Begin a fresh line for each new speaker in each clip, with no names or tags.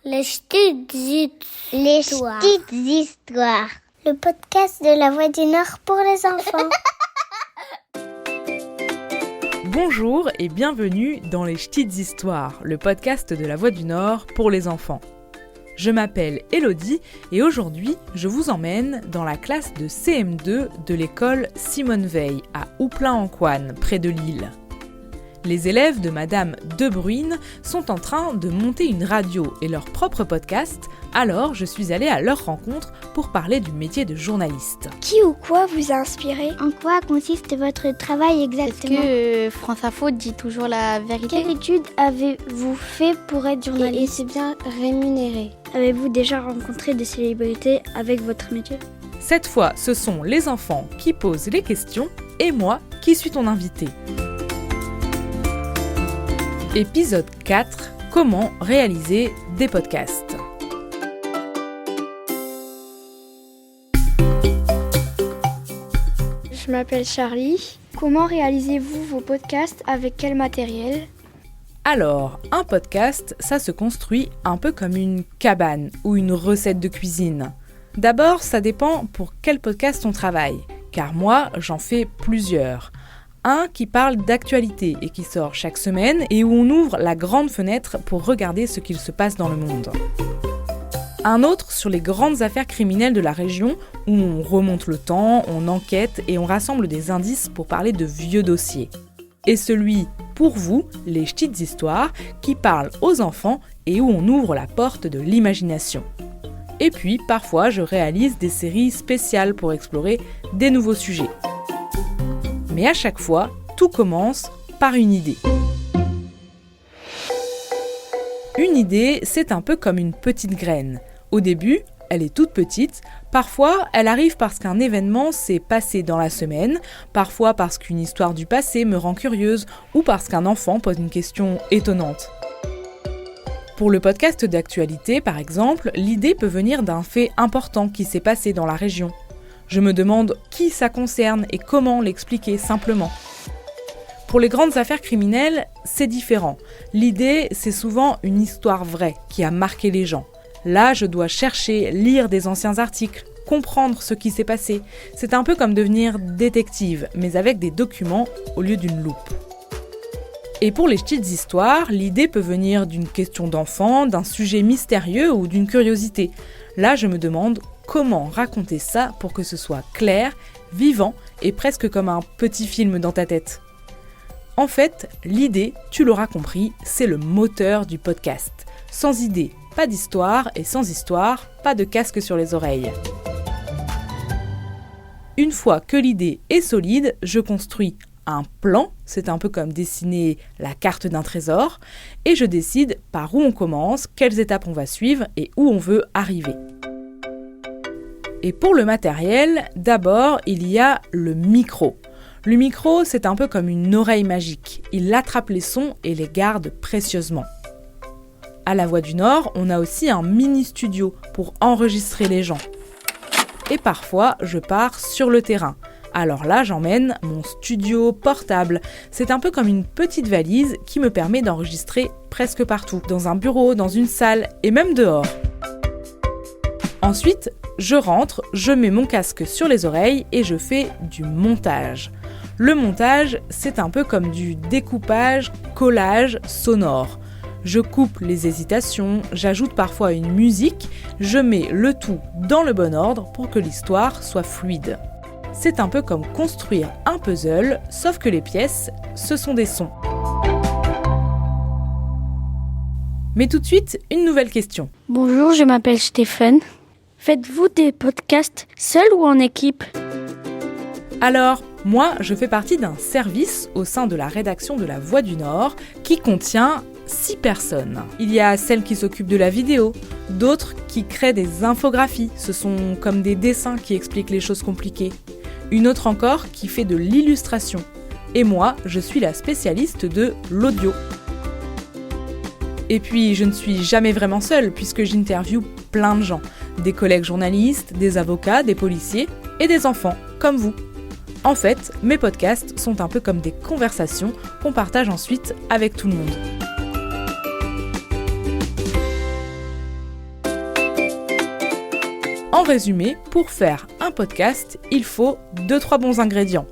Les petites histoires.
Les petites histoires.
Le podcast de la Voix du Nord pour les enfants.
Bonjour et bienvenue dans Les petites histoires, le podcast de la Voix du Nord pour les enfants. Je m'appelle Elodie et aujourd'hui, je vous emmène dans la classe de CM2 de l'école Simone Veil à Houpplain-en-Couanne, près de Lille. Les élèves de Madame De Bruyne sont en train de monter une radio et leur propre podcast, alors je suis allée à leur rencontre pour parler du métier de journaliste.
Qui ou quoi vous a inspiré ?
En quoi consiste votre travail exactement ?
Est-ce que France Info dit toujours la vérité ?
Quelle étude avez-vous fait pour être journaliste ? Et c'est bien rémunéré. Avez-vous déjà rencontré des célébrités avec votre métier ?
Cette fois, ce sont les enfants qui posent les questions et moi qui suis ton invité. Épisode 4, comment réaliser des podcasts.
Je m'appelle Charlie. Comment réalisez-vous vos podcasts ? Avec quel matériel ?
Alors, un podcast, ça se construit un peu comme une cabane ou une recette de cuisine. D'abord, ça dépend pour quel podcast on travaille, car moi, j'en fais plusieurs. Un qui parle d'actualité et qui sort chaque semaine et où on ouvre la grande fenêtre pour regarder ce qu'il se passe dans le monde. Un autre sur les grandes affaires criminelles de la région où on remonte le temps, on enquête et on rassemble des indices pour parler de vieux dossiers. Et celui, pour vous, les petites histoires, qui parle aux enfants et où on ouvre la porte de l'imagination. Et puis, parfois, je réalise des séries spéciales pour explorer des nouveaux sujets. Mais à chaque fois, tout commence par une idée. Une idée, c'est un peu comme une petite graine. Au début, elle est toute petite. Parfois, elle arrive parce qu'un événement s'est passé dans la semaine, parfois parce qu'une histoire du passé me rend curieuse ou parce qu'un enfant pose une question étonnante. Pour le podcast d'actualité, par exemple, l'idée peut venir d'un fait important qui s'est passé dans la région. Je me demande qui ça concerne et comment l'expliquer simplement. Pour les grandes affaires criminelles, c'est différent. L'idée, c'est souvent une histoire vraie qui a marqué les gens. Là, je dois chercher, lire des anciens articles, comprendre ce qui s'est passé. C'est un peu comme devenir détective, mais avec des documents au lieu d'une loupe. Et pour les petites histoires, l'idée peut venir d'une question d'enfant, d'un sujet mystérieux ou d'une curiosité. Là, je me demande comment raconter ça pour que ce soit clair, vivant et presque comme un petit film dans ta tête. En fait, l'idée, tu l'auras compris, c'est le moteur du podcast. Sans idée, pas d'histoire et sans histoire, pas de casque sur les oreilles. Une fois que l'idée est solide, je construis un plan, c'est un peu comme dessiner la carte d'un trésor, et je décide par où on commence, quelles étapes on va suivre et où on veut arriver. Et pour le matériel, d'abord, il y a le micro. Le micro, c'est un peu comme une oreille magique. Il attrape les sons et les garde précieusement. À la Voix du Nord, on a aussi un mini-studio pour enregistrer les gens. Et parfois, je pars sur le terrain. Alors là, j'emmène mon studio portable. C'est un peu comme une petite valise qui me permet d'enregistrer presque partout. Dans un bureau, dans une salle et même dehors. Ensuite, je rentre, je mets mon casque sur les oreilles et je fais du montage. Le montage, c'est un peu comme du découpage, collage sonore. Je coupe les hésitations, j'ajoute parfois une musique, je mets le tout dans le bon ordre pour que l'histoire soit fluide. C'est un peu comme construire un puzzle, sauf que les pièces, ce sont des sons. Mais tout de suite, une nouvelle question.
Bonjour, je m'appelle Stéphane. Faites-vous des podcasts seul ou en équipe ?
Alors, moi, je fais partie d'un service au sein de la rédaction de La Voix du Nord qui contient 6 personnes. Il y a celles qui s'occupent de la vidéo, d'autres qui créent des infographies, ce sont comme des dessins qui expliquent les choses compliquées. Une autre encore qui fait de l'illustration. Et moi, je suis la spécialiste de l'audio. Et puis, je ne suis jamais vraiment seule puisque j'interviewe plein de gens. Des collègues journalistes, des avocats, des policiers et des enfants, comme vous. En fait, mes podcasts sont un peu comme des conversations qu'on partage ensuite avec tout le monde. résumé, pour faire un podcast, il faut 2-3 bons ingrédients.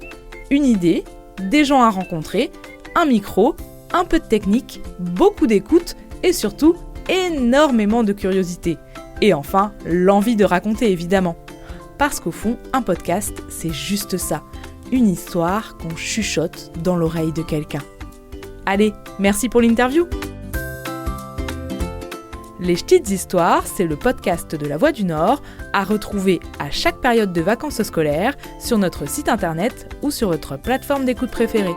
Une idée, des gens à rencontrer, un micro, un peu de technique, beaucoup d'écoute et surtout énormément de curiosité. Et enfin, l'envie de raconter évidemment. Parce qu'au fond, un podcast, c'est juste ça. Une histoire qu'on chuchote dans l'oreille de quelqu'un. Allez, merci pour l'interview. Les Ch'tites Histoires, c'est le podcast de La Voix du Nord, à retrouver à chaque période de vacances scolaires sur notre site internet ou sur votre plateforme d'écoute préférée.